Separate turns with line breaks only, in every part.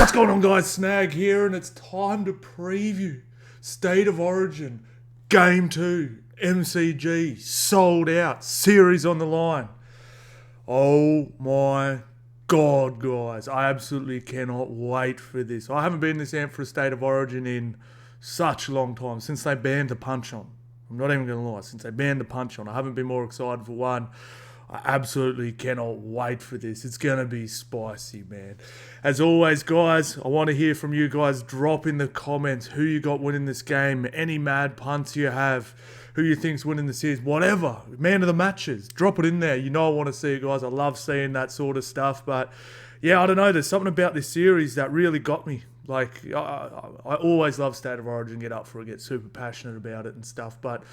What's going on, guys? Snag here, and it's time to preview State of Origin Game 2, MCG, sold out, series on the line. Oh my God, guys. I absolutely cannot wait for this. I haven't been this amped for a State of Origin in such a long time, since they banned the punch on. I'm not even going to lie, since they banned the punch on. I haven't been more excited for one. I absolutely cannot wait for this. It's going to be spicy, man. As always, guys, I want to hear from you guys. Drop in the comments who you got winning this game, any mad punts you have, who you think's winning the series, whatever. Man of the matches. Drop it in there. You know I want to see it, guys. I love seeing that sort of stuff. But, yeah, I don't know. There's something about this series that really got me. Like, I always love State of Origin, get up for it, get super passionate about it and stuff. But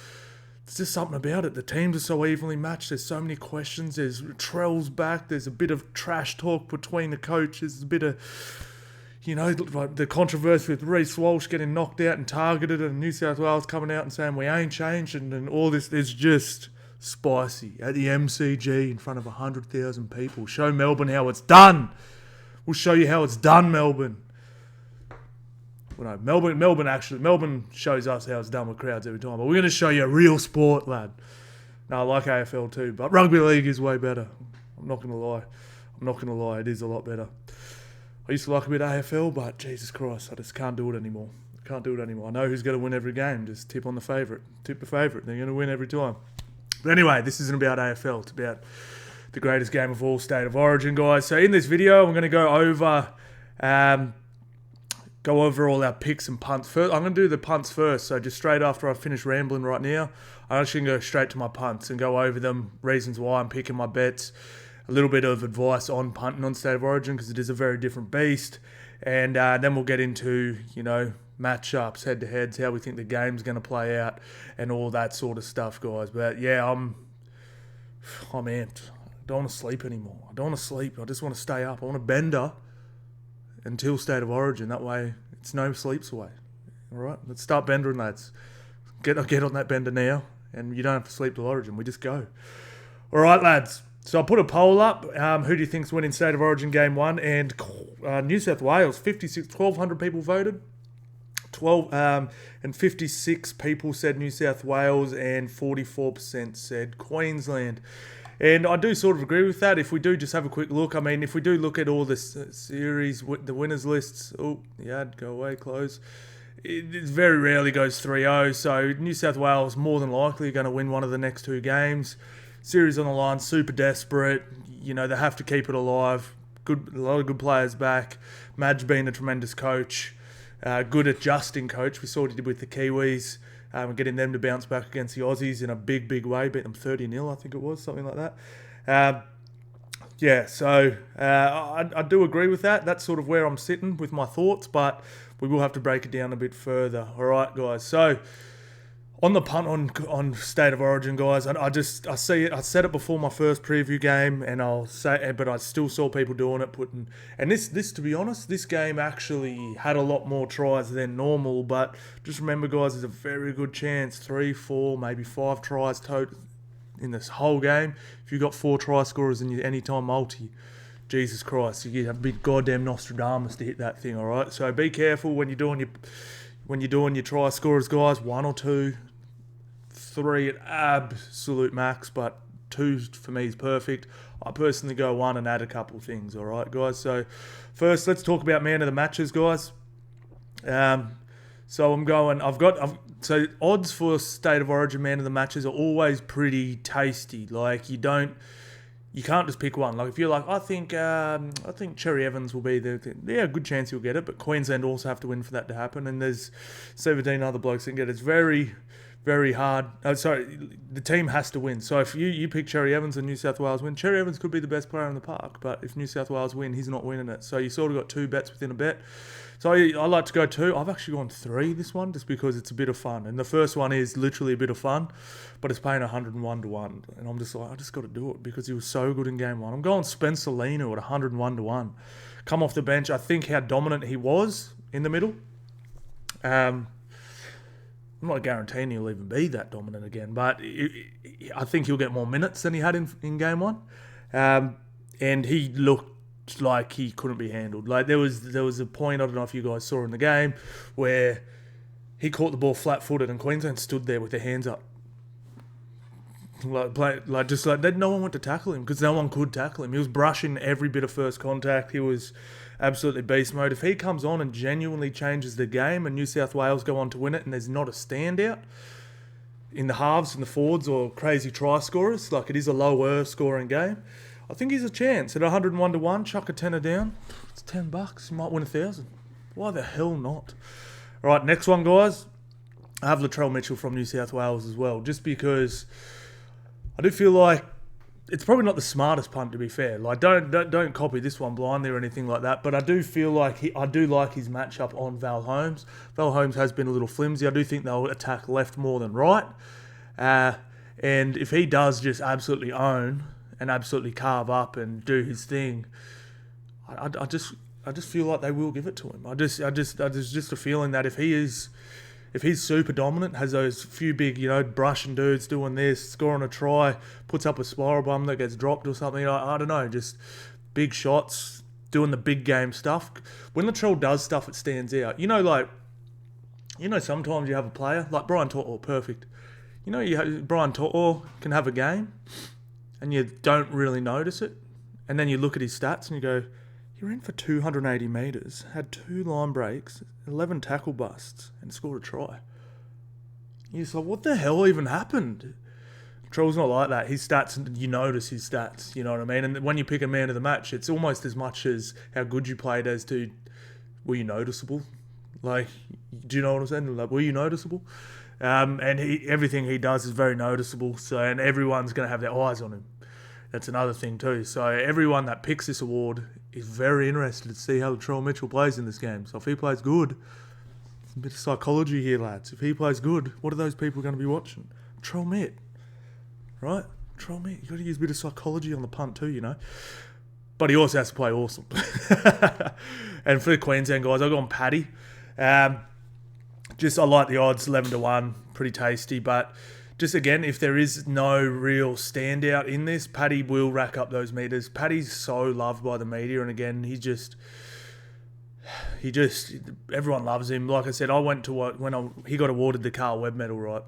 there's just something about it. The teams are so evenly matched. There's so many questions. There's Trell's back. There's a bit of trash talk between the coaches. There's a bit of, you know, like the controversy with Reece Walsh getting knocked out and targeted, and New South Wales coming out and saying we ain't changed, and all this is just spicy at the MCG in front of 100,000 people. Show Melbourne how it's done. We'll show you how it's done, Melbourne. Well, no, Melbourne shows us how it's done with crowds every time. But we're going to show you a real sport, lad. No, I like AFL too, but rugby league is way better. I'm not going to lie. It is a lot better. I used to like a bit of AFL, but Jesus Christ, I just can't do it anymore. I know who's going to win every game. Just tip on the favourite. Tip the favourite. They're going to win every time. But anyway, this isn't about AFL. It's about the greatest game of all, State of Origin, guys. So in this video, I'm going to go over all our picks and punts first. I'm going to do the punts first. So just straight after I finish rambling right now, I'm actually going to go straight to my punts and go over them, reasons why I'm picking my bets, a little bit of advice on punting on State of Origin because it is a very different beast. And then we'll get into, you know, matchups, head-to-heads, how we think the game's going to play out and all that sort of stuff, guys. But yeah, I'm amped. I don't want to sleep anymore. I just want to stay up. I want to bender until State of Origin. That way, it's no sleeps away. All right, let's start bendering, lads. Get on that bender now, and you don't have to sleep till Origin. We just go. All right, lads. So I put a poll up. Who do you think's winning State of Origin Game 1? And New South Wales, 1,200 people voted. 56 people said New South Wales, and 44% said Queensland. And I do sort of agree with that. If we do just have a quick look, I mean, if we do look at all the series, the winners lists, go away, close. It very rarely goes 3-0. So New South Wales more than likely going to win one of the next two games. Series on the line, super desperate. You know, they have to keep it alive. A lot of good players back. Madge being a tremendous coach. Good adjusting coach. We saw what he did with the Kiwis. Getting them to bounce back against the Aussies in a big way. Beat them 30-0, I think it was, something like that. I do agree with that. That's sort of where I'm sitting with my thoughts, but we will have to break it down a bit further. All right, guys. So on the punt on State of Origin, guys, I see it. I said it before my first preview game, and I'll say, but I still saw people doing it, and this to be honest, this game actually had a lot more tries than normal. But just remember, guys, there's a very good chance 3, 4, maybe 5 tries total in this whole game. If you got 4 try scorers in your anytime multi, Jesus Christ, you have to be goddamn Nostradamus to hit that thing. All right, so be careful when you're doing your try scorers, guys. 1 or 2. 3 at absolute max, but 2 for me is perfect. I personally go 1 and add a couple things. All right, guys. So first, let's talk about man of the matches, guys. So odds for State of Origin man of the matches are always pretty tasty. Like you can't just pick one. Like if you're like, I think Cherry Evans will be there. Yeah, good chance you'll get it, but Queensland also have to win for that to happen. And there's 17 other blokes that can get it. It's very hard. The team has to win. So if you pick Cherry Evans and New South Wales win, Cherry Evans could be the best player in the park, but if New South Wales win, he's not winning it. So you sort of got 2 bets within a bet. So I like to go 2. I've actually gone 3 this one just because it's a bit of fun. And the first one is literally a bit of fun, but it's paying 101 to 1. And I'm just like, I just got to do it because he was so good in game 1. I'm going Spencer Leno at 101 to 1. Come off the bench. I think how dominant he was in the middle. I'm not guaranteeing he'll even be that dominant again, but I think he'll get more minutes than he had in game one. And he looked like he couldn't be handled. Like there was a point, I don't know if you guys saw in the game, where he caught the ball flat-footed and Queensland stood there with their hands up. No one went to tackle him because no one could tackle him. He was brushing every bit of first contact. He was absolutely beast mode. If he comes on and genuinely changes the game and New South Wales go on to win it and there's not a standout in the halves and the forwards or crazy try scorers, like it is a lower scoring game, I think he's a chance. At 101 to 1, chuck a tenner down. It's $10. You might win 1,000. Why the hell not? All right, next one, guys. I have Latrell Mitchell from New South Wales as well, just because I do feel like it's probably not the smartest punt, to be fair. Like, don't copy this one blindly or anything like that. But I do feel like I do like his matchup on Val Holmes. Val Holmes has been a little flimsy. I do think they'll attack left more than right. And if he does just absolutely own and absolutely carve up and do his thing, I just feel like they will give it to him. There's just a feeling that if he's super dominant, has those few big, brushing dudes doing this, scoring a try, puts up a spiral bomb that gets dropped or something, I don't know, just big shots, doing the big game stuff. When Latrell does stuff, it stands out. Sometimes you have a player, like Brian To'o, perfect. Brian To'o can have a game and you don't really notice it. And then you look at his stats and you go, he ran for 280 metres, had 2 line breaks, 11 tackle busts, and scored a try. You're just like, what the hell even happened? Troll's not like that. His stats, you notice his stats, you know what I mean? And when you pick a man of the match, it's almost as much as how good you played as to, were you noticeable? Like, do you know what I'm saying? Like, were you noticeable? And everything he does is very noticeable, and everyone's going to have their eyes on him. That's another thing too. So everyone that picks this award is very interested to see how Latrell Mitchell plays in this game. So if he plays good, it's a bit of psychology here, lads. If he plays good, what are those people going to be watching? Latrell Mitt, right? Latrell Mitt. You've got to use a bit of psychology on the punt too, But he also has to play awesome. And for the Queensland guys, I've gone Paddy. I like the odds, 11 to 1, pretty tasty, but just again, if there is no real standout in this, Paddy will rack up those meters. Paddy's so loved by the media, and again, everyone loves him. Like I said, I went to he got awarded the Carl Webb medal, right,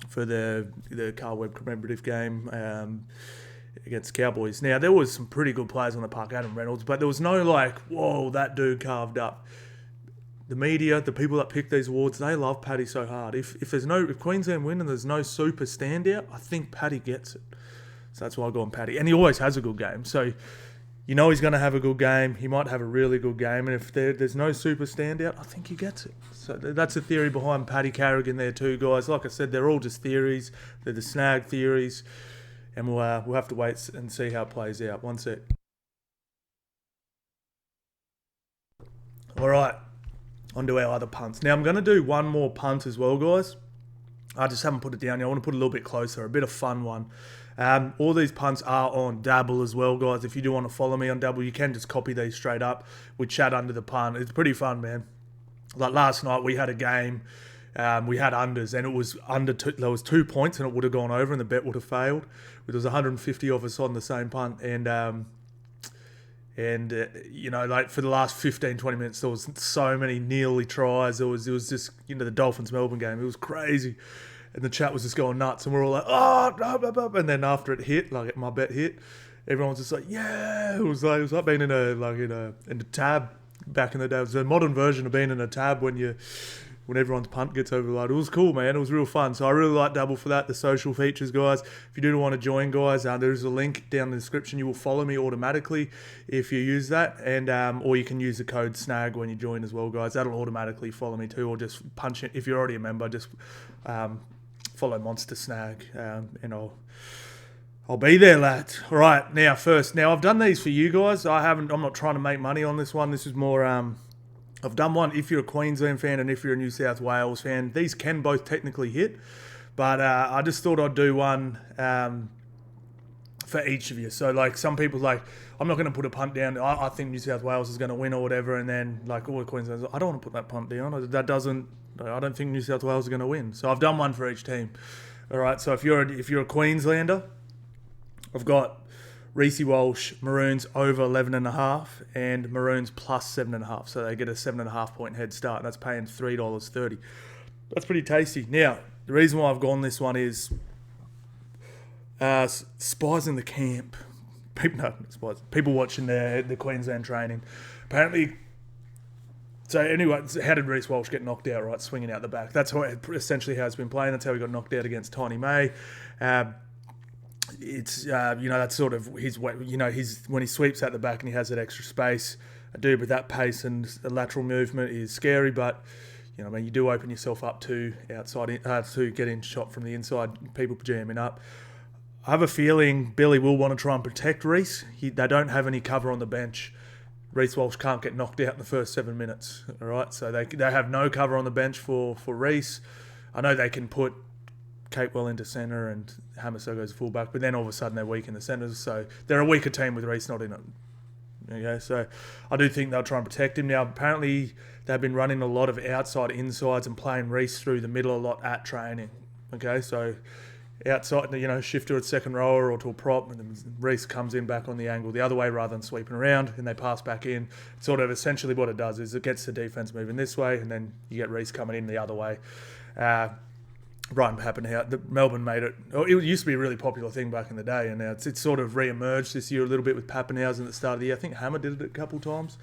for the Carl Webb commemorative game against Cowboys. Now, there was some pretty good players on the park, Adam Reynolds, but there was no whoa, that dude carved up. The media, the people that pick these awards, they love Paddy so hard. If Queensland win and there's no super standout, I think Paddy gets it. So that's why I go on Paddy. And he always has a good game. So he's going to have a good game. He might have a really good game. And if there's no super standout, I think he gets it. So that's the theory behind Paddy Carrigan there too, guys. Like I said, they're all just theories. They're the Snag theories. And we'll have to wait and see how it plays out. One sec. All right. On to our other punts. Now, I'm going to do one more punt as well, guys. I just haven't put it down yet. I want to put it a little bit closer, a bit of fun one. All these punts are on Dabble as well, guys. If you do want to follow me on Dabble, you can just copy these straight up. We chat under the punt. It's pretty fun, man. Like last night, we had a game. We had unders, and it was there was 2 points, and it would have gone over, and the bet would have failed. There was 150 of us on the same punt, and for the last 15, 20 minutes, there was so many nearly tries. It was just, the Dolphins-Melbourne game. It was crazy. And the chat was just going nuts. And we're all like, oh, no, blah, blah. And then after it hit, like my bet hit, everyone was just like, yeah. It was like being in a tab back in the day. It was a modern version of being in a tab when everyone's punt gets overloaded. It was cool, man. It was real fun. So I really like Dabble for that. The social features, guys. If you do want to join, guys, there's a link down in the description. You will follow me automatically if you use that. And or you can use the code SNAG when you join as well, guys. That'll automatically follow me too. Or just punch it. If you're already a member, just follow MonsterSnag. And I'll be there, lads. All right. Now, I've done these for you guys. I'm not trying to make money on this one. This is more... I've done one if you're a Queensland fan and if you're a New South Wales fan. These can both technically hit, but I just thought I'd do one for each of you. So, some people I'm not going to put a punt down. I think New South Wales is going to win or whatever, and then all the Queenslanders, I don't want to put that punt down. I don't think New South Wales is going to win. So I've done one for each team. All right. So if you're a Queenslander, I've got Reece Walsh, Maroons over 11.5 and Maroons plus 7.5. So they get a 7.5 point head start. And that's paying $3.30. That's pretty tasty. Now, the reason why I've gone this one is spies in the camp. People watching the Queensland training. Apparently, so anyway, how did Reece Walsh get knocked out, right? Swinging out the back. That's essentially how it's been playing. That's how he got knocked out against Tiny May. It's that's sort of his way. When he sweeps out the back and he has that extra space. A dude with that pace and the lateral movement is scary, but you do open yourself up to to getting shot from the inside. People jamming up. I have a feeling Billy will want to try and protect Reece. They don't have any cover on the bench. Reece Walsh can't get knocked out in the first 7 minutes. All right, so they have no cover on the bench for Reece. I know they can put Capewell into centre and Hamiso goes fullback, but then all of a sudden they're weak in the centres, so they're a weaker team with Reece not in it. Okay, so I do think they'll try and protect him. Now, apparently they've been running a lot of outside insides and playing Reece through the middle a lot at training. Okay, so outside, shift to a second rower or to a prop, and then Reece comes in back on the angle the other way rather than sweeping around, and they pass back in. Sort of essentially what it does is it gets the defence moving this way, and then you get Reece coming in the other way. Brighton Pappenhausen, Melbourne made it. It used to be a really popular thing back in the day, and now it's sort of re-emerged this year a little bit with Pappenhausen at the start of the year. I think Hammer did it a couple of times.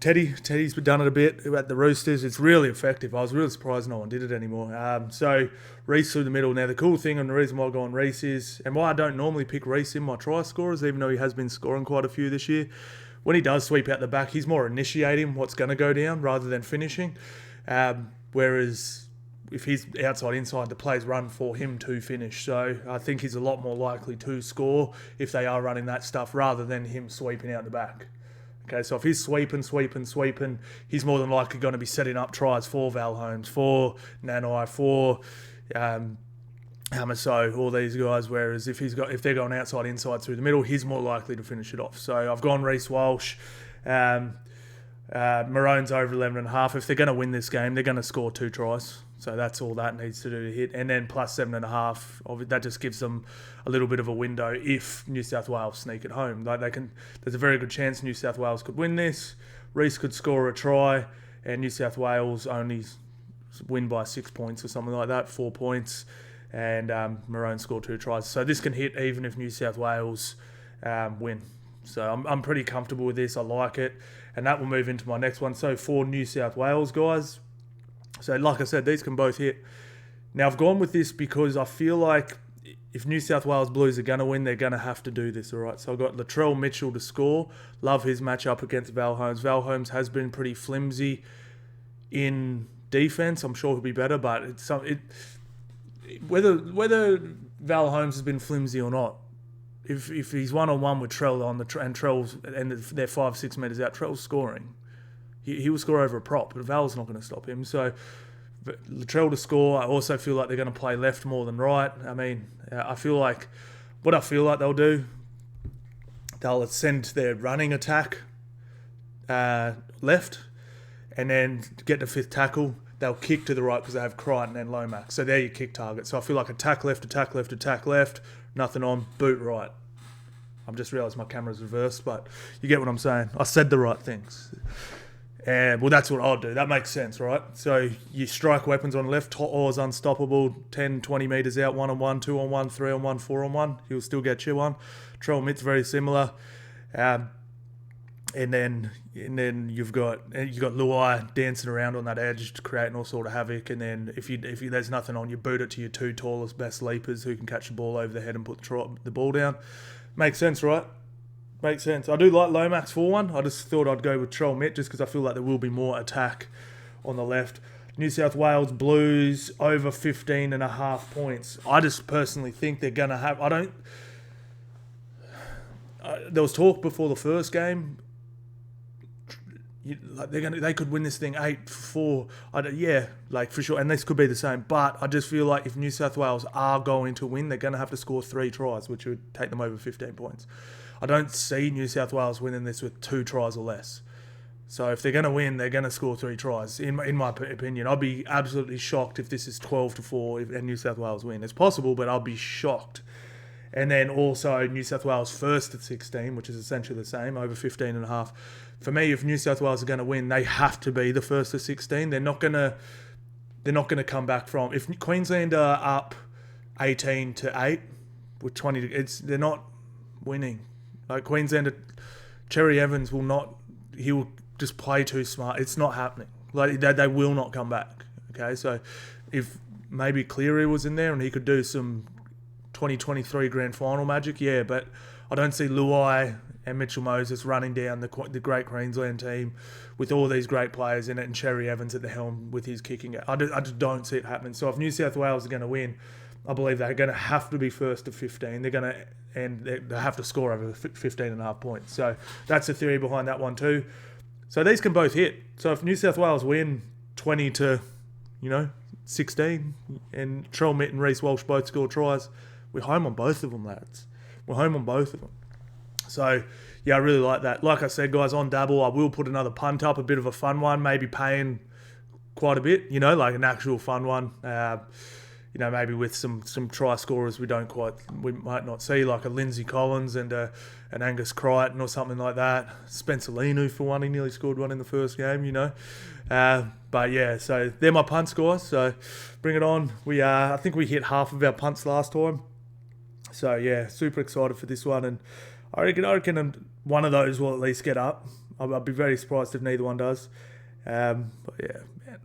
Teddy's done it a bit at the Roosters. It's really effective. I was really surprised no one did it anymore. So Reece through the middle. Now the cool thing and the reason why I go on Reece is, and why I don't normally pick Reece in my try scorers, even though he has been scoring quite a few this year, when he does sweep out the back, he's more initiating what's going to go down rather than finishing. Whereas if he's outside inside, the plays run for him to finish. So I think he's a lot more likely to score if they are running that stuff rather than him sweeping out the back. Okay, so if he's sweeping, he's more than likely going to be setting up tries for Val Holmes, for Nanai, for Hamiso, all these guys. Whereas if they're going outside, inside through the middle, he's more likely to finish it off. So I've gone Reece Walsh, Maroons over 11.5. If they're going to win this game, they're going to score 2 tries. So that's all that needs to do to hit. And then plus 7.5, that just gives them a little bit of a window if New South Wales sneak it home. There's a very good chance New South Wales could win this. Reece could score a try, and New South Wales only win by 6 points or something like that, 4 points, and Maroons score 2 tries. So this can hit even if New South Wales win. So I'm pretty comfortable with this. I like it. And that will move into my next one. So for New South Wales guys, so like I said, these can both hit. Now I've gone with this because I feel like if New South Wales Blues are going to win, they're going to have to do this, all right? So I've got Latrell Mitchell to score. Love his matchup against Val Holmes. Val Holmes has been pretty flimsy in defence. I'm sure he'll be better, but whether Val Holmes has been flimsy or not, if he's one-on-one with Trell and they're 5-6 metres out, Trell's scoring. He will score over a prop, but Val's not going to stop him. So Latrell to score. I also feel like they're going to play left more than right. I mean, I feel like they'll do, they'll send their running attack left, and then get the 5th tackle. They'll kick to the right because they have Crichton and Lomax. So they're your kick target. So I feel like attack left, nothing on, boot right. I've just realised my camera's reversed, but you get what I'm saying. I said the right things. And, well, that's what I'll do. That makes sense, right? So you strike weapons on the left. To'o's unstoppable. 10, 20 metres out. 1-on-1, 2-on-1, 3-on-1, 4-on-1. He'll still get you one. Trell Mitt's very similar. And then you've got Luai dancing around on that edge, creating all sort of havoc. And then if there's nothing on, you boot it to your 2 tallest best leapers who can catch the ball over the head and put the ball down. Makes sense, right? Makes sense. I do like Lomax for one. I just thought I'd go with Trell Mitt just because I feel like there will be more attack on the left. New South Wales Blues over 15.5 points. I just personally think they're going to have... there was talk before the first game. They could win this thing 8-4. For sure. And this could be the same. But I just feel like if New South Wales are going to win, they're going to have to score 3 tries, which would take them over 15 points. I don't see New South Wales winning this with 2 tries or less. So if they're going to win, they're going to score 3 tries, in my opinion. I'll be absolutely shocked if this is 12-4 and New South Wales win. It's possible, but I'll be shocked. And then also New South Wales first at 16, which is essentially the same, over 15.5. For me, if New South Wales are going to win, they have to be the first at 16. They're not going to come back from... If Queensland are up 18-8 with 20... They're not winning. Like Queensland... Cherry Evans will not... He will just play too smart. It's not happening. Like they will not come back. Okay, so if maybe Cleary was in there and he could do some 2023 grand final magic, yeah, but I don't see Luai and Mitchell Moses running down the great Queensland team with all these great players in it and Cherry Evans at the helm with his kicking. I just don't see it happening. So if New South Wales are going to win, I believe they're going to have to be first to 15. They have to score over 15.5 points. So that's the theory behind that one too. So these can both hit. So if New South Wales win 20-16 and Trell Mitt and Reece Walsh both score tries, we're home on both of them, lads. We're home on both of them. So, yeah, I really like that. Like I said, guys, on Dabble, I will put another punt up, a bit of a fun one, maybe paying quite a bit, like an actual fun one. Maybe with some try scorers we might not see, like a Lindsay Collins and an Angus Crichton or something like that. Spencer Linu for one, he nearly scored one in the first game, But yeah, so they're my punts, guys. So bring it on. I think we hit half of our punts last time. So yeah, super excited for this one, and I reckon one of those will at least get up. I'll be very surprised if neither one does. But yeah, man,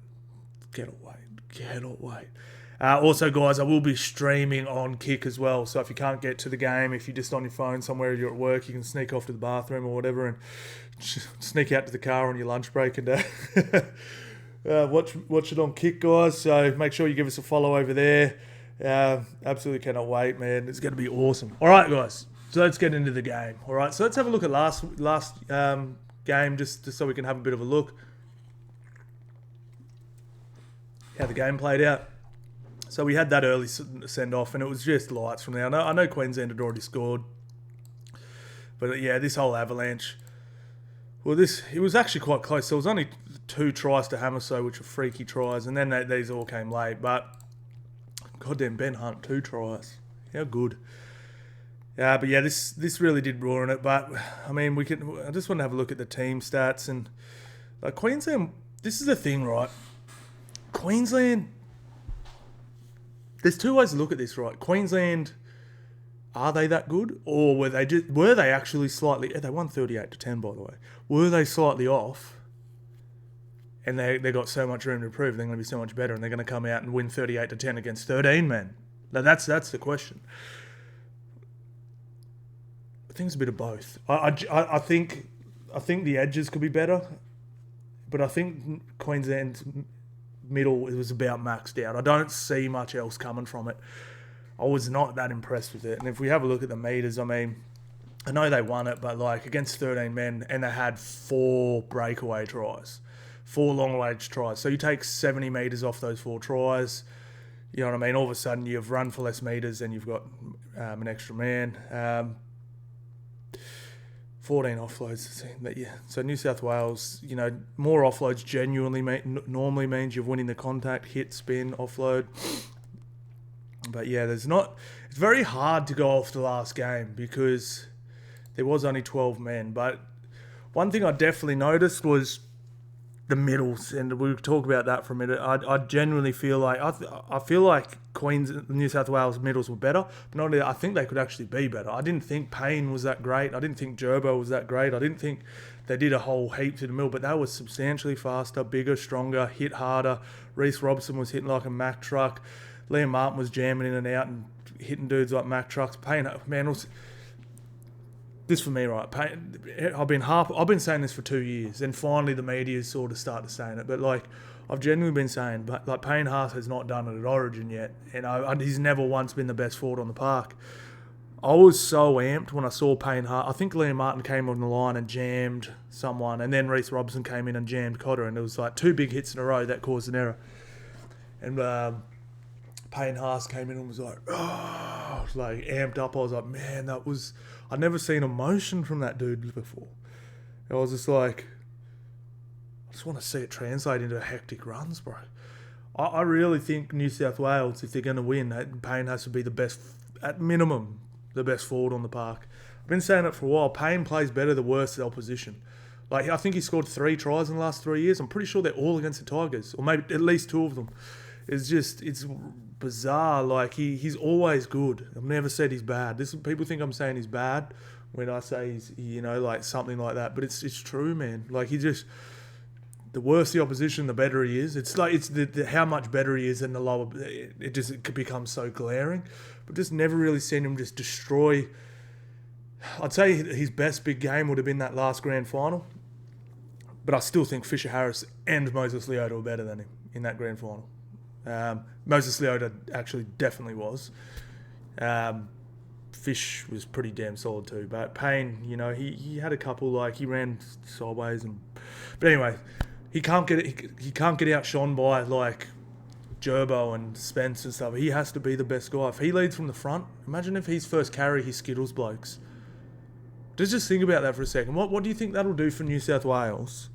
cannot wait. Also, guys, I will be streaming on Kick as well. So if you can't get to the game, if you're just on your phone somewhere, you're at work, you can sneak off to the bathroom or whatever and sneak out to the car on your lunch break and watch it on Kick, guys. So make sure you give us a follow over there. Absolutely cannot wait, man. It's going to be awesome. All right, guys. So let's get into the game. All right. So let's have a look at last game just so we can have a bit of a look how the game played out. So we had that early send-off, and it was just lights from there. I know Queensland had already scored. But, yeah, this whole avalanche... Well, it was actually quite close. There was only 2 tries to Hamiso, which were freaky tries, and then these all came late. But, goddamn, Ben Hunt, 2 tries. How good. But, yeah, this really did ruin it. But, I mean, I just want to have a look at the team stats. And, like, Queensland... This is the thing, right? Queensland... There's 2 ways to look at this, right? Queensland, are they that good? Or were they actually slightly... They won 38-10, by the way. Were they slightly off? And they got so much room to improve. They're going to be so much better. And they're going to come out and win 38-10 against 13 men. Now, that's the question. I think it's a bit of both. I think the edges could be better. But I think Queensland's... middle, it was about maxed out. I don't see much else coming from it. I was not that impressed with it. And if we have a look at the meters, I mean, I know they won it, but like against 13 men, and they had 4 breakaway tries, 4 long-range tries. So you take 70 meters off those 4 tries. You know what I mean? All of a sudden, you've run for less meters and you've got an extra man. 14 offloads. Yeah. So New South Wales, more offloads genuinely normally means you're winning the contact, hit, spin, offload. But yeah, it's very hard to go off the last game because there was only 12 men. But one thing I definitely noticed was the middles, and we'll talk about that for a minute. I genuinely feel like I feel like New South Wales middles were better, but not only, I think they could actually be better. I didn't think Payne was that great. I didn't think Gerbo was that great. I didn't think they did a whole heap to the middle, but they were substantially faster, bigger, stronger, hit harder. Reece Robson was hitting like a Mack truck. Liam Martin was jamming in and out and hitting dudes like Mack trucks. Payne, man, was... This for me, right? I've been saying this for 2 years, and finally the media sort of started saying it. But like, I've genuinely been saying, but like Payne Haas has not done it at Origin yet, and he's never once been the best forward on the park. I was so amped when I saw Payne Haas. I think Liam Martin came on the line and jammed someone, and then Reece Robson came in and jammed Cotter, and it was like 2 big hits in a row that caused an error. And Payne Haas came in and was like, like amped up. I was like, man, I'd never seen emotion from that dude before. I was just like, I just want to see it translate into hectic runs, bro. I really think New South Wales, if they're going to win, Payne has to be the best, at minimum, the best forward on the park. I've been saying it for a while. Payne plays better the worse the opposition. Like, I think he scored 3 tries in the last 3 years. I'm pretty sure they're all against the Tigers, or maybe at least 2 of them. It's bizarre. Like, he's always good. I've never said he's bad. People think I'm saying he's bad when I say he's, like something like that. But it's true, man. Like, the worse the opposition, the better he is. It's like, it's the how much better he is than the lower. It could become so glaring. But just never really seen him just destroy. I'd say his best big game would have been that last grand final. But I still think Fisher Harris and Moses Leota were better than him in that grand final. Moses Leota actually definitely was. Fish was pretty damn solid too. But Payne, he had a couple, like, he ran sideways. But anyway, he can't get outshone by, like, Gerbo and Spence and stuff. He has to be the best guy. If he leads from the front, imagine if his first carry, he skittles blokes. Just think about that for a second. What do you think that'll do for New South Wales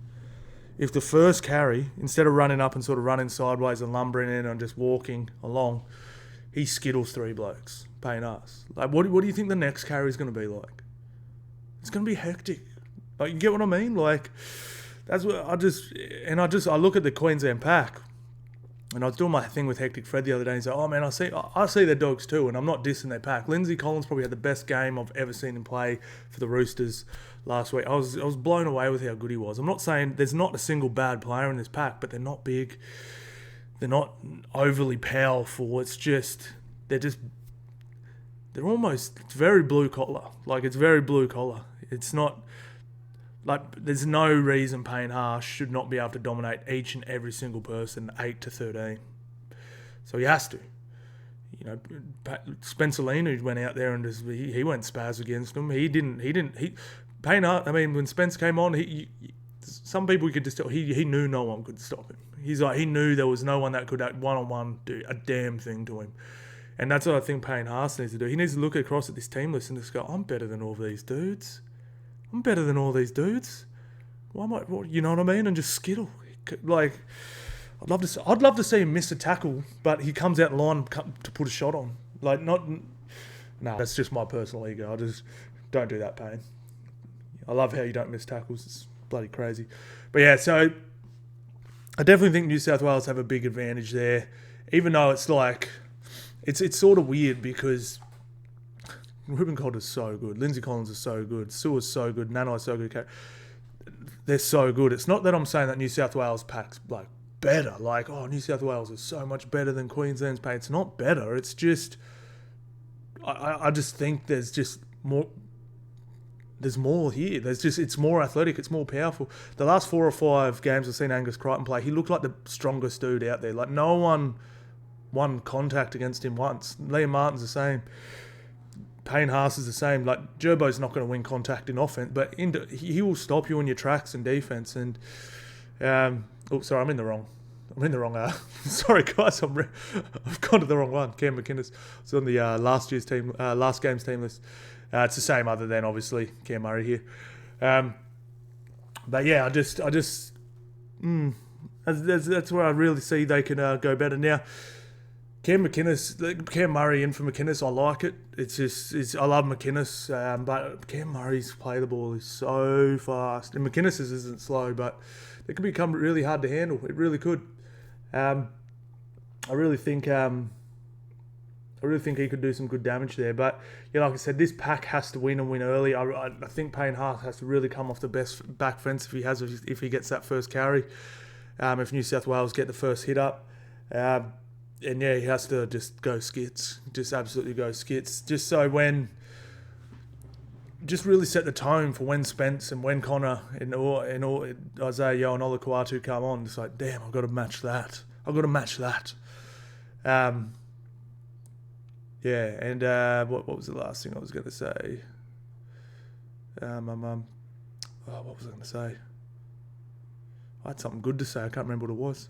if the first carry, instead of running up and sort of running sideways and lumbering in and just walking along, he skittles 3 blokes, paying us? Like, what do you think the next carry is going to be like? It's going to be hectic. Like, you get what I mean? Like, that's what I look at the Queensland pack. And I was doing my thing with Hectic Fred the other day and he's like, oh man, I see their dogs too, and I'm not dissing their pack. Lindsay Collins probably had the best game I've ever seen him play for the Roosters last week. I was blown away with how good he was. I'm not saying there's not a single bad player in this pack, but they're not big. They're not overly powerful. It's very blue collar. Like, it's very blue collar. It's not, like, there's no reason Payne Haas should not be able to dominate each and every single person 8-13. So he has to. Spencer Lean, who went out there and he went spaz against him. Payne Haas, when Spence came on, some people could just tell he knew no one could stop him. He knew there was no one that could one-on-one do a damn thing to him. And that's what I think Payne Haas needs to do. He needs to look across at this team list and just go, I'm better than all these dudes. I'm better than all these dudes. You know what I mean? And just skittle. Like, I'd love to see him miss a tackle, but he comes out the line to put a shot on. Like, that's just my personal ego. I just don't do that, Payne. I love how you don't miss tackles. It's bloody crazy. But yeah, so I definitely think New South Wales have a big advantage there, even though it's like, it's sort of weird because Ruben Cotter is so good. Lindsay Collins is so good. Sue is so good. Nanai is so good. They're so good. It's not that I'm saying that New South Wales pack's like better. Like, oh, New South Wales is so much better than Queensland's pack. It's not better. It's just, I just think there's just more. There's more here. It's more athletic. It's more powerful. The last 4 or 5 games I've seen Angus Crichton play, he looked like the strongest dude out there. Like, no one won contact against him once. Liam Martin's the same. Payne Haas is the same. Like, Gerbo's not going to win contact in offense, but he will stop you in your tracks in defense. And sorry, I'm in the wrong. Sorry, guys, I've gone to the wrong one. Cam McInnes. It's on the last game's team list. It's the same, other than obviously Cam Murray here. But yeah, that's where I really see they can go better now. Cam Murray in for McInnes, I like it. I love McInnes, but Cam Murray's play the ball is so fast, and McInnes isn't slow, but it could become really hard to handle. It really could. I really think he could do some good damage there. But like I said, this pack has to win and win early. I think Payne Haas has to really come off the best back fence if he gets that first carry. If New South Wales get the first hit up. And yeah, he has to just go skits. Just absolutely go skits. Just really set the tone for when Spence and when Connor and all Isaiah Yeo and Ola Kawatu come on. It's like, damn, I've got to match that. Yeah, and what was the last thing I was going to say? What was I going to say? I had something good to say. I can't remember what it was.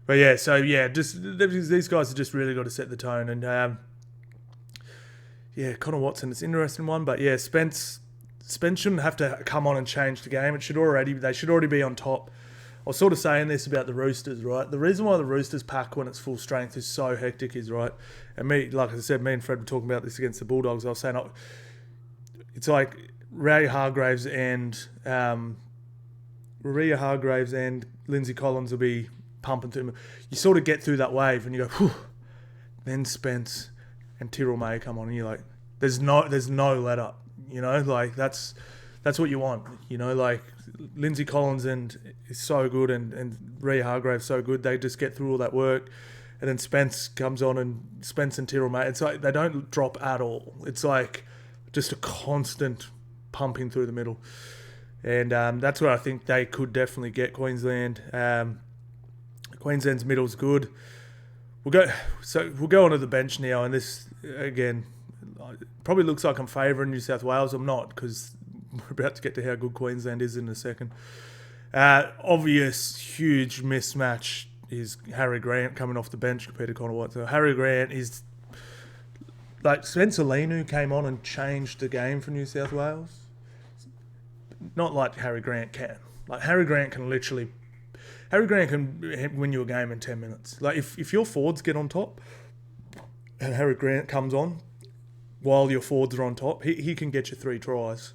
But yeah, so yeah, just these guys have just really got to set the tone. And Connor Watson, it's an interesting one. But yeah, Spence shouldn't have to come on and change the game. They should already be on top. was sort of saying this about the Roosters, right? The reason why the Roosters pack when it's full strength is so hectic is, right? And me, like I said, me and Fred were talking about this against the Bulldogs. I was saying, it's like Ray Hargraves and Lindsay Collins will be pumping through. You sort of get through that wave and you go, whew. Then Spence and Tyrrell May come on and you're like, there's no let up. You know, like that's what you want. You know, like Lindsay Collins is so good and Ray Hargraves so good. They just get through all that work. And then Spence comes on and Spence and Tyrrell May. It's like they don't drop at all. It's like just a constant pumping through the middle. And that's where I think they could definitely get Queensland. Queensland's middle's good. We'll go onto the bench now, and this again probably looks like I'm favouring New South Wales. I'm not, because we're about to get to how good Queensland is in a second. Obvious huge mismatch is Harry Grant coming off the bench compared to Connor White. So Harry Grant is like Spencer Linu came on and changed the game for New South Wales. Not like Harry Grant can. Like Harry Grant can win you a game in 10 minutes. Like if your forwards get on top and Harry Grant comes on while your forwards are on top, he can get you 3 tries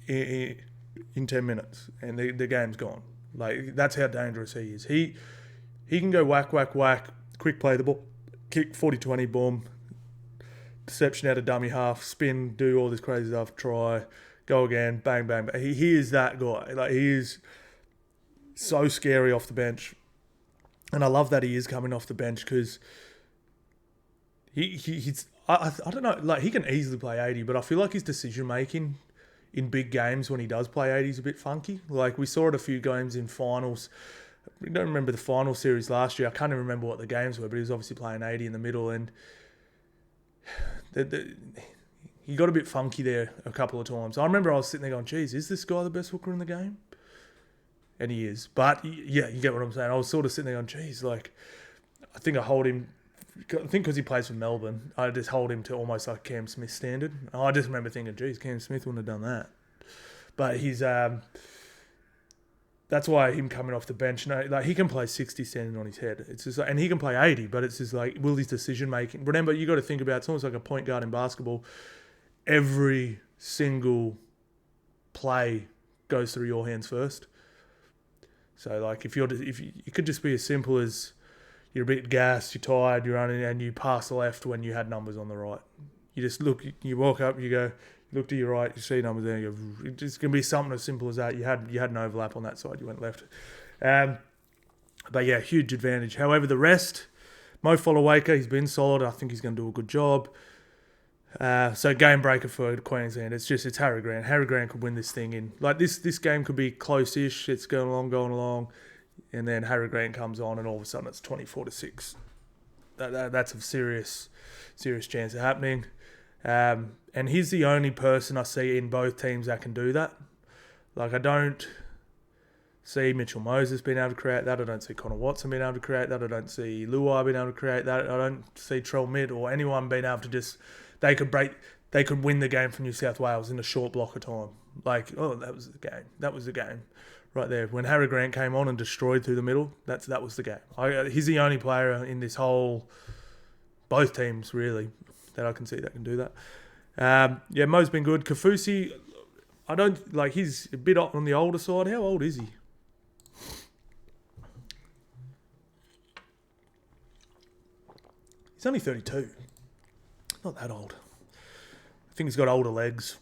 in 10 minutes and the game's gone. Like that's how dangerous he is. He can go whack, quick play the ball, kick 40-20, boom, deception out of dummy half, spin, do all this crazy stuff, try, go again, bang, bang. He is that guy. Like he is so scary off the bench. And I love that he is coming off the bench because he's I don't know, like he can easily play 80, but I feel like his decision making in big games when he does play 80 is a bit funky. Like we saw it a few games in finals. I don't remember the final series last year. I can't even remember what the games were, but he was obviously playing 80 in the middle, and he got a bit funky there a couple of times. I remember I was sitting there going, geez, is this guy the best hooker in the game? And he is. But, yeah, you get what I'm saying. I was sort of sitting there going, geez, like, I think because he plays for Melbourne, I just hold him to almost like Cam Smith standard. I just remember thinking, geez, Cam Smith wouldn't have done that. But he's... that's why him coming off the bench, like he can play 60 standing on his head. It's just like, and he can play 80, but it's just like, will his decision making? Remember, you got to think about, it's almost like a point guard in basketball. Every single play goes through your hands first. So like, it could just be as simple as you're a bit gassed, you're tired, you're running, and you pass the left when you had numbers on the right. You just look, you walk up, you go. Look to your right, you see numbers there. It's just going to be something as simple as that. You had an overlap on that side, you went left. But yeah, huge advantage. However, the rest, Mo Followacre, he's been solid. I think he's going to do a good job. So game breaker for Queensland. It's Harry Grant. Harry Grant could win this thing in. Like this game could be close-ish. It's going along. And then Harry Grant comes on and all of a sudden it's 24-6. That's a serious chance of happening. And he's the only person I see in both teams that can do that. Like, I don't see Mitchell Moses being able to create that. I don't see Connor Watson being able to create that. I don't see Luai being able to create that. I don't see Trell Mid or anyone being able to just... They could win the game for New South Wales in a short block of time. Like, oh, that was the game. That was the game right there. When Harry Grant came on and destroyed through the middle, that was the game. He's the only player in this whole... Both teams, really, that I can see that can do that. Yeah, Mo's been good. Kafusi, I don't like. He's a bit on the older side. How old is he? He's only 32. Not that old. I think he's got older legs,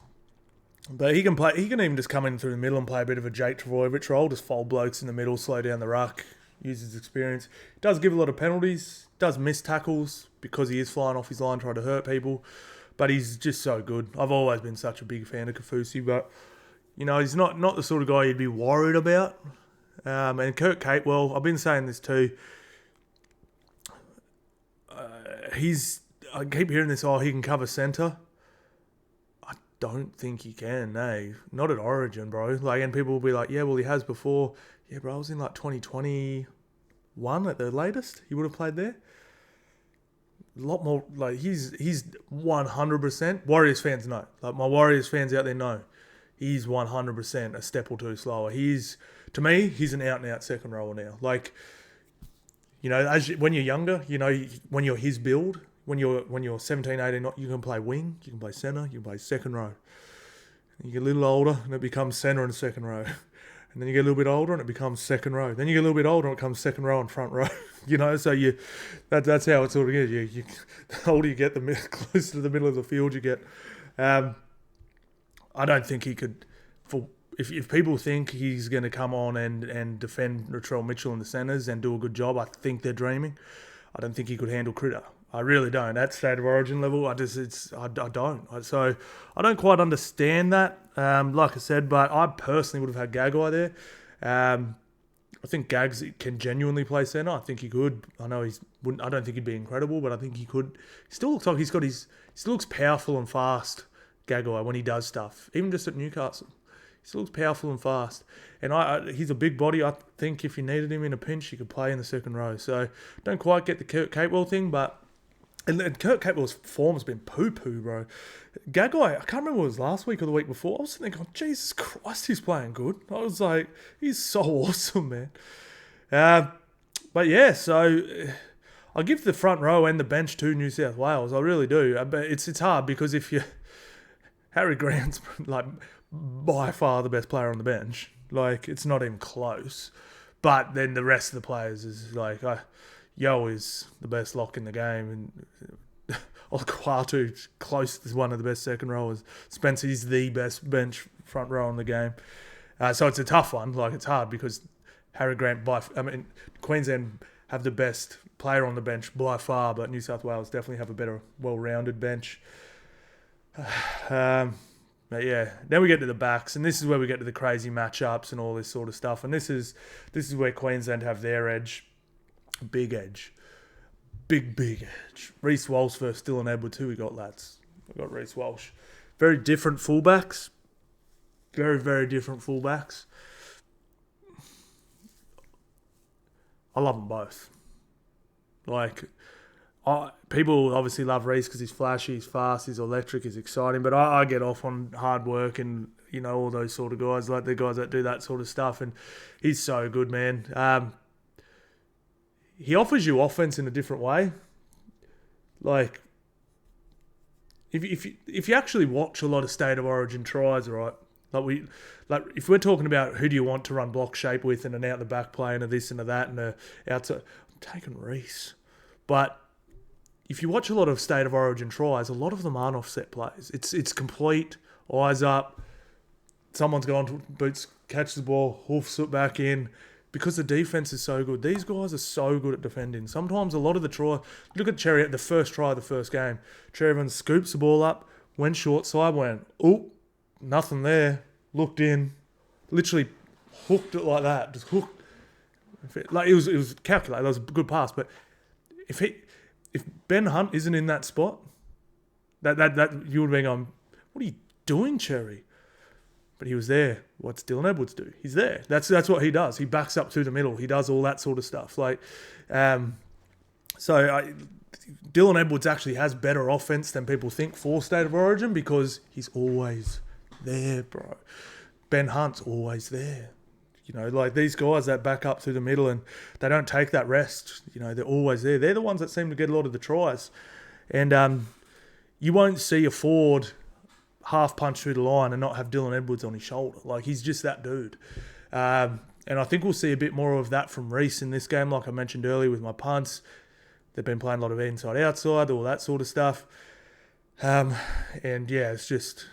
but he can play. He can even just come in through the middle and play a bit of a Jake Trbojevic role. Just fold blokes in the middle, slow down the ruck, use his experience. Does give a lot of penalties. Does miss tackles because he is flying off his line trying to hurt people. But he's just so good. I've always been such a big fan of Kafusi, but you know he's not the sort of guy you'd be worried about. And Kurt Capewell, I've been saying this too. I keep hearing this. Oh, he can cover centre. I don't think he can. No, not at Origin, bro. Like, and people will be like, yeah, well, he has before. Yeah, bro, I was in like 2021 at the latest. He would have played there. A lot more, like, he's 100%. Warriors fans know. Like, my Warriors fans out there know. He's 100% a step or two slower. To me, he's an out-and-out second rower now. Like, when you're younger, when you're his build, when you're 17, 18, you can play wing, you can play centre, you can play second row. You get a little older and it becomes centre and second row. And then you get a little bit older and it becomes second row. Then you get a little bit older and it becomes second row and front row. So that's how it sort of is. The older you get, the closer to the middle of the field you get. I don't think he could. If people think he's going to come on and defend Latrell Mitchell in the centres and do a good job, I think they're dreaming. I don't think he could handle Critter. I really don't. At State of Origin level, I don't. So I don't quite understand that. Like I said, but I personally would have had Gagai there. I think Gags can genuinely play centre. I think he could. I don't think he'd be incredible, but I think he could. He still looks like he still looks powerful and fast, Gagai, when he does stuff. Even just at Newcastle. He still looks powerful and fast. And he's a big body. I think if you needed him in a pinch, he could play in the second row. So don't quite get the Kurt Capewell thing, but... And Kurt Capewell's form has been poo-poo, bro. Gagai, I can't remember what it was last week or the week before. I was thinking, oh, Jesus Christ, he's playing good. I was like, he's so awesome, man. But yeah, so I give the front row and the bench to New South Wales. I really do. But it's hard because Harry Grant's like by far the best player on the bench. Like, it's not even close. But then the rest of the players is like... Yo is the best lock in the game, and Olakau'atu's close to one of the best second rowers. Spencer's the best bench front row in the game. So it's a tough one. Like, it's hard because Harry Grant, Queensland have the best player on the bench by far, but New South Wales definitely have a better, well-rounded bench. But yeah, then we get to the backs, and this is where we get to the crazy matchups and all this sort of stuff. And this is where Queensland have their edge. Big edge. Big edge. Reece Walsh versus Dylan Edwards. Who we got, lads? We got Reece Walsh. Very different fullbacks. Very, very different fullbacks. I love them both. Like, people obviously love Reece because he's flashy, he's fast, he's electric, he's exciting. But I get off on hard work and, all those sort of guys, like the guys that do that sort of stuff. And he's so good, man. He offers you offense in a different way. Like, if you actually watch a lot of State of Origin tries, right? Like if we're talking about who do you want to run block shape with and an out the back play and a this and a that and a outside, I'm taking Reece. But if you watch a lot of State of Origin tries, a lot of them aren't offset plays. It's complete, eyes up. Someone's gone to boots, catches the ball, hoofs it back in. Because the defense is so good. These guys are so good at defending. Sometimes a lot of the try... Look at Cherry at the first try of the first game. Cherry Evans scoops the ball up, went short side, went, oh, nothing there. Looked in. Literally hooked it like that. Just hooked. Like, it was calculated. That was a good pass. But if Ben Hunt isn't in that spot, that you would be going, what are you doing, Cherry? But he was there. What's Dylan Edwards do? He's there. That's what he does. He backs up through the middle. He does all that sort of stuff. Like, Dylan Edwards actually has better offense than people think for State of Origin because he's always there, bro. Ben Hunt's always there. Like these guys that back up through the middle and they don't take that rest. They're always there. They're the ones that seem to get a lot of the tries. And you won't see a forward half punch through the line and not have Dylan Edwards on his shoulder. Like, he's just that dude. And I think we'll see a bit more of that from Reece in this game, like I mentioned earlier with my punts. They've been playing a lot of inside-outside, all that sort of stuff. And yeah, it's just...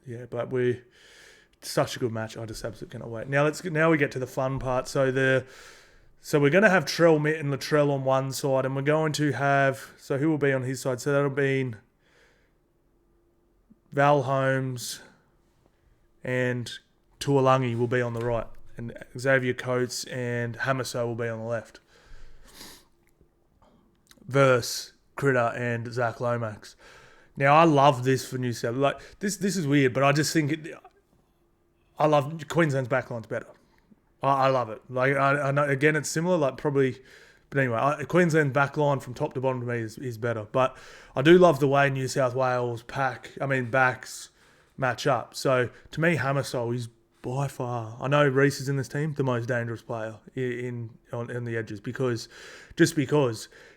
Yeah, but it's such a good match. I just absolutely cannot wait. Now we get to the fun part. So we're going to have Trell Mitt and Latrell on one side, and we're going to have... So who will be on his side? So that'll be... Val Holmes and Tuolangi will be on the right. And Xavier Coates and Hamaso will be on the left. Versus Critter and Zach Lomax. Now, I love this for New South. Like, this is weird, but I just think I love Queensland's backline's better. I love it. Like, I know, again, it's similar, like probably... But anyway, Queensland backline from top to bottom to me is better. But I do love the way New South Wales backs match up. So to me, Hammersol is by far, I know Reece is in this team, the most dangerous player on the edges because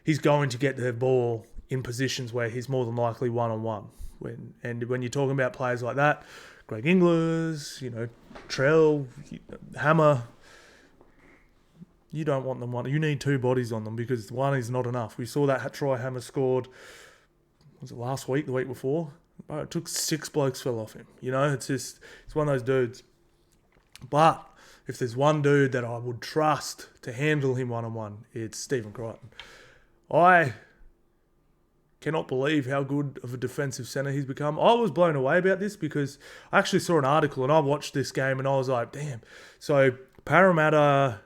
he's going to get the ball in positions where he's more than likely one-on-one. When you're talking about players like that, Greg Inglis, Trell, Hammer, you don't want them one. You need two bodies on them because one is not enough. We saw that try Hammer scored, was it last week, the week before? It took 6 blokes fell off him. It's one of those dudes. But if there's one dude that I would trust to handle him one-on-one, it's Stephen Crichton. I cannot believe how good of a defensive centre he's become. I was blown away about this because I actually saw an article and I watched this game and I was like, damn. So Parramatta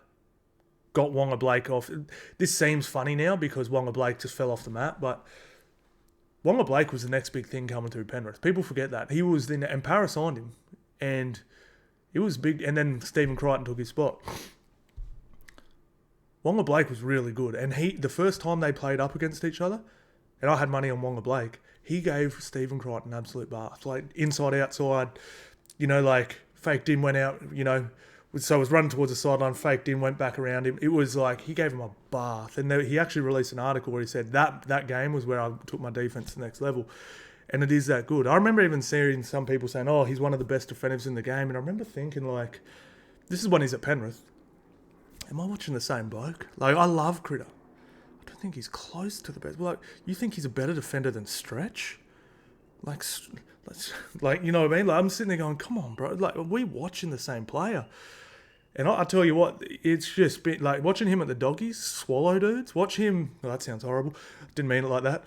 got Wonga Blake off. This seems funny now because Wonga Blake just fell off the map, but Wonga Blake was the next big thing coming through Penrith. People forget that. He was then, and Parra signed him, and it was big, and then Stephen Crichton took his spot. Wonga Blake was really good, and the first time they played up against each other, and I had money on Wonga Blake, he gave Stephen Crichton an absolute bath. Like, inside, outside, faked in, went out, so I was running towards the sideline, faked in, went back around him. It was like he gave him a bath. And he actually released an article where he said that game was where I took my defense to the next level. And it is that good. I remember even seeing some people saying, oh, he's one of the best defenders in the game. And I remember thinking, this is when he's at Penrith. Am I watching the same bloke? I love Critter. I don't think he's close to the best. You think he's a better defender than Stretch? You know what I mean? I'm sitting there going, come on, bro. Are we watching the same player? And I tell you what, it's just been watching him at the doggies, swallow dudes. Watch him. Oh, that sounds horrible. Didn't mean it like that.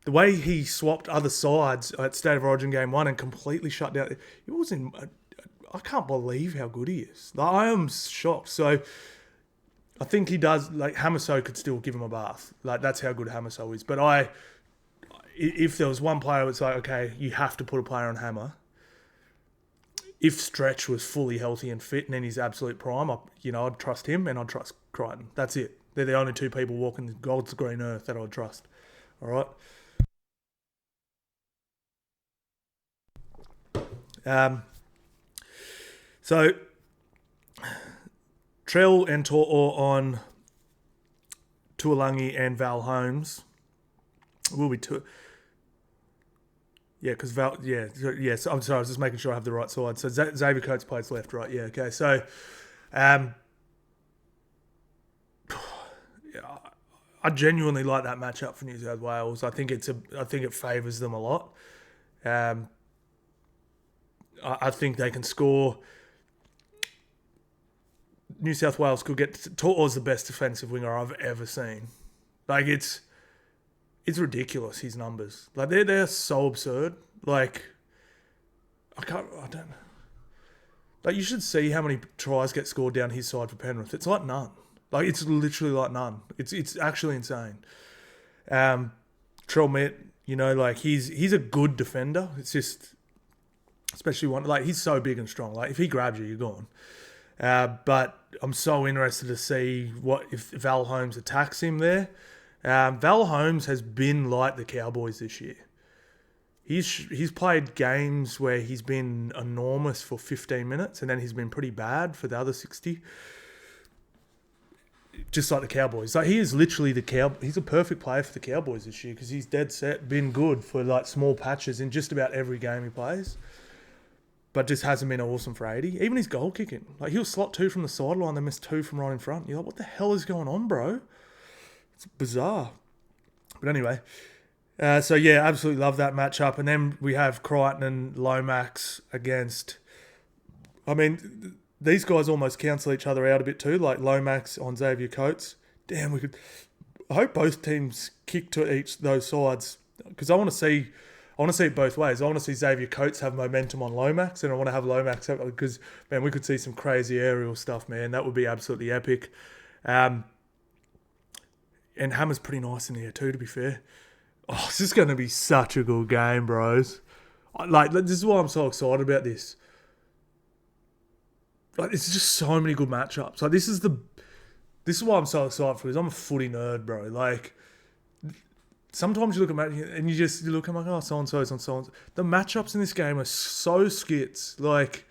The way he swapped other sides at State of Origin Game 1 and completely shut down. It was I can't believe how good he is. I am shocked. So I think he does. Hammersol could still give him a bath. That's how good Hammersol is. But if there was one player that's okay, you have to put a player on Hammer. If Stretch was fully healthy and fit and in his absolute prime, I'd trust him and I'd trust Crichton. That's it. They're the only two people walking God's green earth that I'd trust. All right. So Trell and To'o on Tuolangi and Val Holmes will be two. Yeah, because Val. Yeah. So I'm sorry. I was just making sure I have the right side. So Xavier Coates plays left, right? Yeah. Okay. So, I genuinely like that matchup for New South Wales. I think it favours them a lot. I think they can score. New South Wales could get. To'o's the best defensive winger I've ever seen. It's ridiculous, his numbers. They're so absurd. I don't know. You should see how many tries get scored down his side for Penrith. It's none. It's literally none. It's actually insane. Trell Mitt, he's a good defender. It's just, especially he's so big and strong. If he grabs you, you're gone. But I'm so interested to see what if Val Holmes attacks him there. Val Holmes has been like the Cowboys this year. He's played games where he's been enormous for 15 minutes and then he's been pretty bad for the other 60. Just like the Cowboys. He is literally he's a perfect player for the Cowboys this year because he's dead set, been good for small patches in just about every game he plays. But just hasn't been awesome for 80. Even his goal kicking. He'll slot 2 from the sideline, then miss 2 from right in front. You're what the hell is going on, bro? It's bizarre. But anyway, absolutely love that matchup. And then we have Crichton and Lomax against... these guys almost cancel each other out a bit too, Lomax on Xavier Coates. Damn, I hope both teams kick to each those sides because I want to see it both ways. I want to see Xavier Coates have momentum on Lomax, and I want to have Lomax because, man, we could see some crazy aerial stuff, man. That would be absolutely epic. And Hammer's pretty nice in here too, to be fair. Oh, this is going to be such a good game, bros. This is why I'm so excited about this. It's just so many good matchups. This is why I'm so excited for this. I'm a footy nerd, bro. sometimes you look at and you look, I'm like, oh, so-and-so's on so-and-so. The matchups in this game are so skits. Like,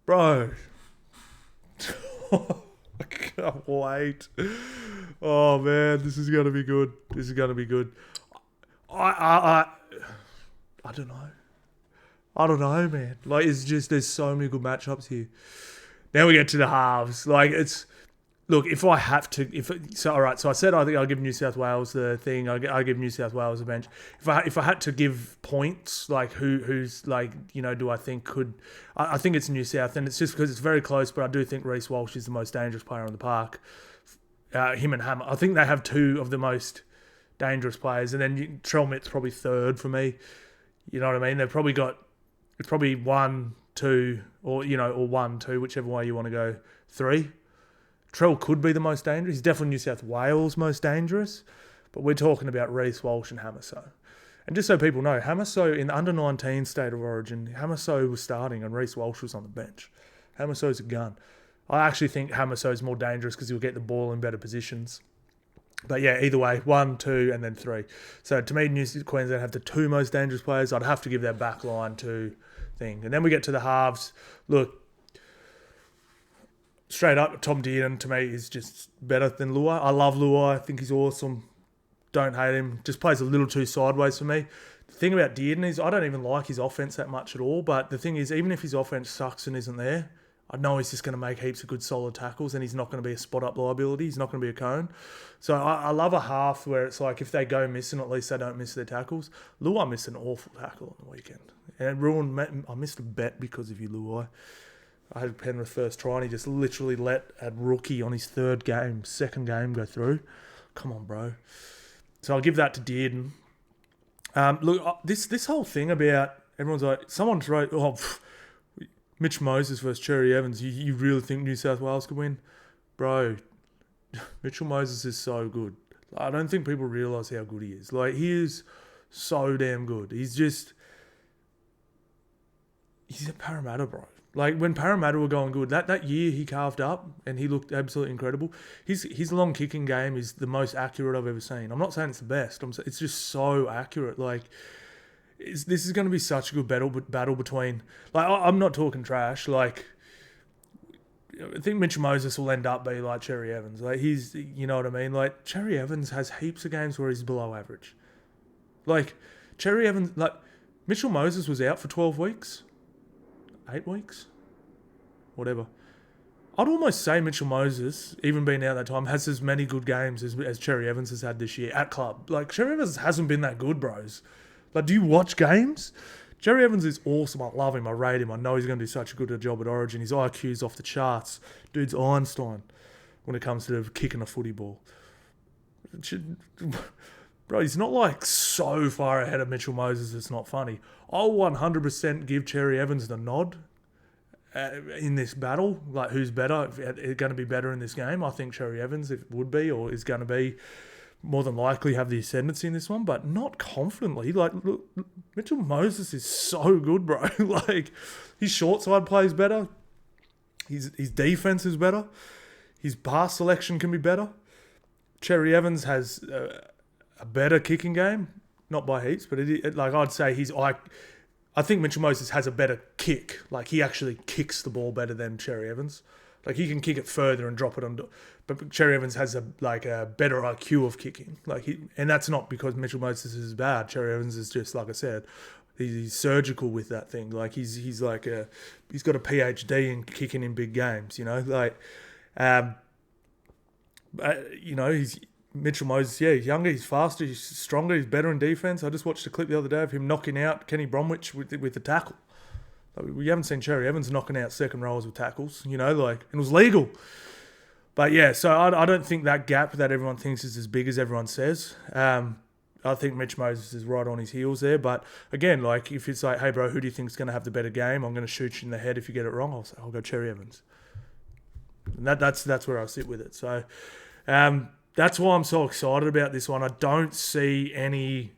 bro. I can't wait. Oh, man, this is going to be good. I don't know. I don't know, man. Like, it's just, there's so many good matchups here. Now we get to the halves. Like, it's, look, if I have to, all right, so I said I think I'll give New South Wales the thing. I'll give New South Wales a bench. If I had to give points, like, who's, like, you know, do I think could, I think it's New South, and it's just because it's very close, but I do think Reece Walsh is the most dangerous player on the park. Him and Hammer. I think they have two of the most dangerous players, and then Trelmitt's probably third for me. You know what I mean? They've probably got, it's probably 1, 2, or 1, 2, whichever way you want to go. 3. Trell could be the most dangerous. He's definitely New South Wales' most dangerous, but we're talking about Reece Walsh and Hamaso. And just so people know, Hamaso in the under-19 State of Origin, Hamaso was starting and Reece Walsh was on the bench. Hamaso's a gun. I actually think Hamaso's more dangerous because he'll get the ball in better positions. But yeah, either way, 1, 2, and then 3. So to me, Queensland have the 2 most dangerous players. I'd have to give their backline to thing. And then we get to the halves. Look, straight up, Tom Dearden to me is just better than Luai. I love Luai. I think he's awesome. Don't hate him. Just plays a little too sideways for me. The thing about Dearden is I don't even like his offense that much at all. But the thing is, even if his offense sucks and isn't there, I know he's just going to make heaps of good solid tackles and he's not going to be a spot-up liability. He's not going to be a cone. So I love a half where it's like if they go missing, at least they don't miss their tackles. Luai missed an awful tackle on the weekend. And it ruined... I missed a bet because of you, Luai. I had Penrith first try and he just literally let a rookie on his second game go through. Come on, bro. So I'll give that to Dearden. Look, this whole thing about... Everyone's like... Someone's wrote... Mitch Moses versus Cherry Evans. You really think New South Wales could win? Bro, Mitchell Moses is so good. I don't think people realise how good he is. Like, he is so damn good. He's a Parramatta, bro. Like, when Parramatta were going good, that year he carved up and he looked absolutely incredible. His long kicking game is the most accurate I've ever seen. I'm not saying it's the best. It's just so accurate. Like... This is going to be such a good battle between... Like, I'm not talking trash. Like, I think Mitch Moses will end up being like Cherry Evans. Like, he's... You know what I mean? Like, Cherry Evans has heaps of games where he's below average. Like, Cherry Evans... Like, Mitchell Moses was out for 12 weeks. 8 weeks? Whatever. I'd almost say Mitchell Moses, even being out that time, has as many good games as Cherry Evans has had this year at club. Like, Cherry Evans hasn't been that good, bros. Like, do you watch games? Cherry Evans is awesome. I love him. I rate him. I know he's going to do such a good job at Origin. His IQ's off the charts. Dude's Einstein when it comes to kicking a footy ball. Bro, he's not like so far ahead of Mitchell Moses it's not funny. I'll 100% give Cherry Evans the nod in this battle. Like, who's better? Going to be better in this game? I think Cherry Evans would be or is going to be more than likely have the ascendancy in this one, but not confidently. Like, look, Mitchell Moses is so good, bro. Like, his short side play is better. His defense is better. His pass selection can be better. Cherry Evans has a better kicking game, not by heaps, but like I'd say I think Mitchell Moses has a better kick. Like, he actually kicks the ball better than Cherry Evans. Like, he can kick it further and drop it on. But Cherry Evans has a better IQ of kicking. And that's not because Mitchell Moses is bad. Cherry Evans is just, like I said, he's surgical with that thing. Like, he's got a PhD in kicking in big games. You know, like, he's Mitchell Moses. Yeah, he's younger, he's faster, he's stronger, he's better in defense. I just watched a clip the other day of him knocking out Kenny Bromwich with the tackle. Like, we haven't seen Cherry Evans knocking out second rows with tackles, and it was legal. But yeah, so I don't think that gap that everyone thinks is as big as everyone says. I think Mitch Moses is right on his heels there. But again, like, if it's like, hey bro, who do you think is going to have the better game? I'm going to shoot you in the head if you get it wrong. I'll go Cherry Evans. And that's where I sit with it. So that's why I'm so excited about this one. I don't see any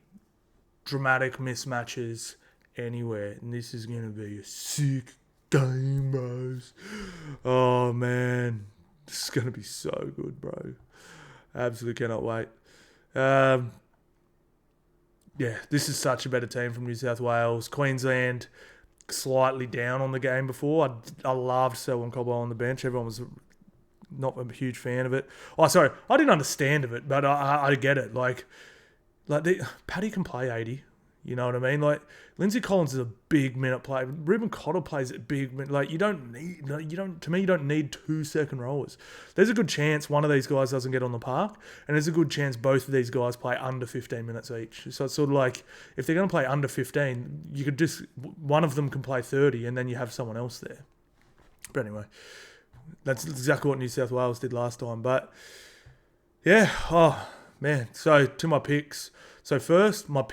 dramatic mismatches anywhere, and this is going to be a sick game, bros. Oh man, this is going to be so good, bro. Absolutely cannot wait. Yeah, this is such a better team from New South Wales. Queensland slightly down on the game before. I loved Selwyn Cobbo on the bench. Everyone was not a huge fan of it. Oh, sorry, I didn't understand of it, but I get it. Paddy can play 80. You know what I mean? Like, Lindsay Collins is a big minute player. Ruben Cotter plays a big minute. Like, you don't need 2 second rowers. There's a good chance one of these guys doesn't get on the park, and there's a good chance both of these guys play under 15 minutes each. So it's sort of like, if they're going to play under 15, you could just, one of them can play 30, and then you have someone else there. But anyway, that's exactly what New South Wales did last time. But, yeah, oh, man. So, to my picks. So, first, my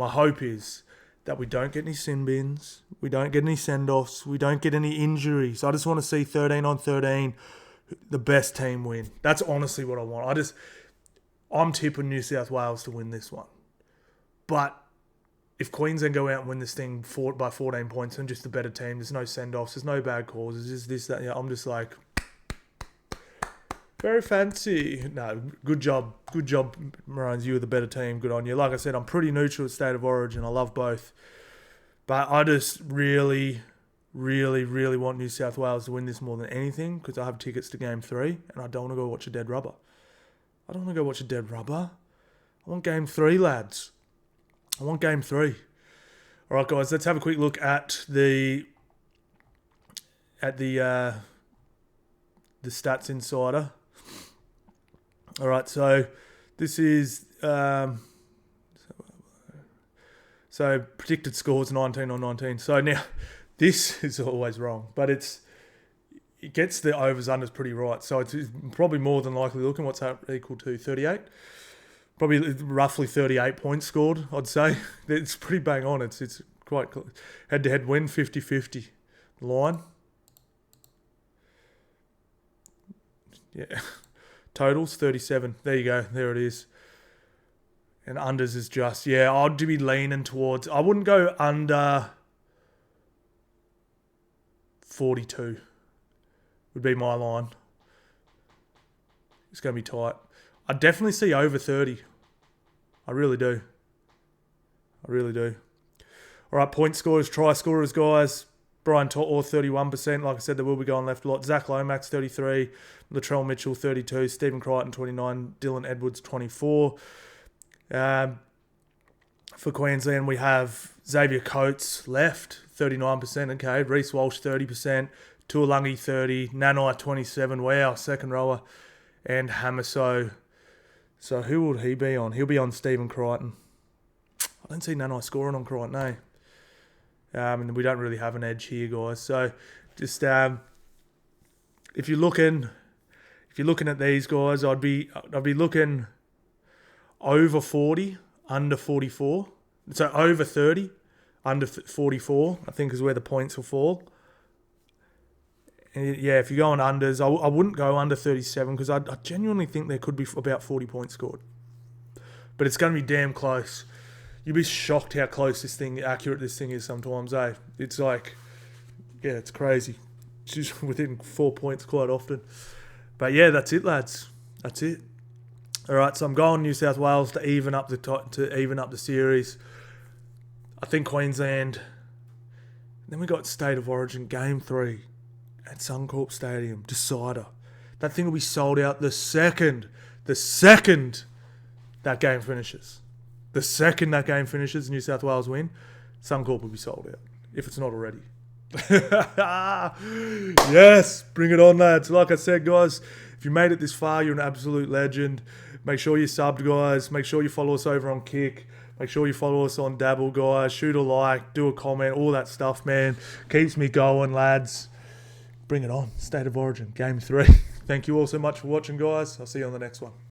hope is that we don't get any sin bins, we don't get any send-offs, we don't get any injuries. I just want to see 13 on 13, the best team win. That's honestly what I want. I'm tipping New South Wales to win this one. But if Queensland go out and win this thing by 14 points and just a better team, there's no send-offs, there's no bad calls, it's just this, that, yeah, I'm just like, very fancy. No, good job. Good job, Maroons. You were the better team. Good on you. Like I said, I'm pretty neutral at State of Origin. I love both. But I just really, really, really want New South Wales to win this more than anything, because I have tickets to Game 3 and I don't want to go watch a dead rubber. I want Game 3, lads. I want Game 3. All right, guys, let's have a quick look at the Stats Insider. All right, so this is so predicted scores 19 on 19. So now this is always wrong, but it gets the overs unders pretty right. So it's probably more than likely looking what's that equal to 38. Probably roughly 38 points scored, I'd say. It's pretty bang on. It's quite head-to-head win 50-50 line. Yeah. Totals, 37. There you go. There it is. And unders is just, yeah, I'd be leaning towards, I wouldn't go under 42 would be my line. It's going to be tight. I definitely see over 30. I really do. All right, point scorers, try scorers, guys. Brian To'o, 31%. Like I said, they will be going left a lot. Zach Lomax, 33. Latrell Mitchell, 32. Stephen Crichton, 29. Dylan Edwards, 24. For Queensland, we have Xavier Coates left, 39%. Okay. Reece Walsh, 30%. Tuolungi, 30. Nanai, 27. Wow, second rower. And Hamiso. So who would he be on? He'll be on Stephen Crichton. I don't see Nanai scoring on Crichton, eh? And we don't really have an edge here, guys. So just if you're looking at these guys, I'd be looking over 40, under 44. So over 30, under 44, I think is where the points will fall. And yeah, if you're going unders, I wouldn't go under 37, because I genuinely think there could be about 40 points scored. But it's going to be damn close. You'd be shocked how accurate this thing is sometimes, eh? It's like, yeah, it's crazy. It's just within 4 points quite often. But yeah, that's it, lads. That's it. All right, so I'm going New South Wales to even up the series. I think Queensland. Then we got State of Origin Game 3 at Suncorp Stadium, decider. That thing will be sold out the second that game finishes. The second that game finishes, New South Wales win, Suncorp will be sold out, if it's not already. Yes, bring it on, lads. Like I said, guys, if you made it this far, you're an absolute legend. Make sure you subbed, guys. Make sure you follow us over on Kick. Make sure you follow us on Dabble, guys. Shoot a like, do a comment, all that stuff, man. Keeps me going, lads. Bring it on. State of Origin, Game 3. Thank you all so much for watching, guys. I'll see you on the next one.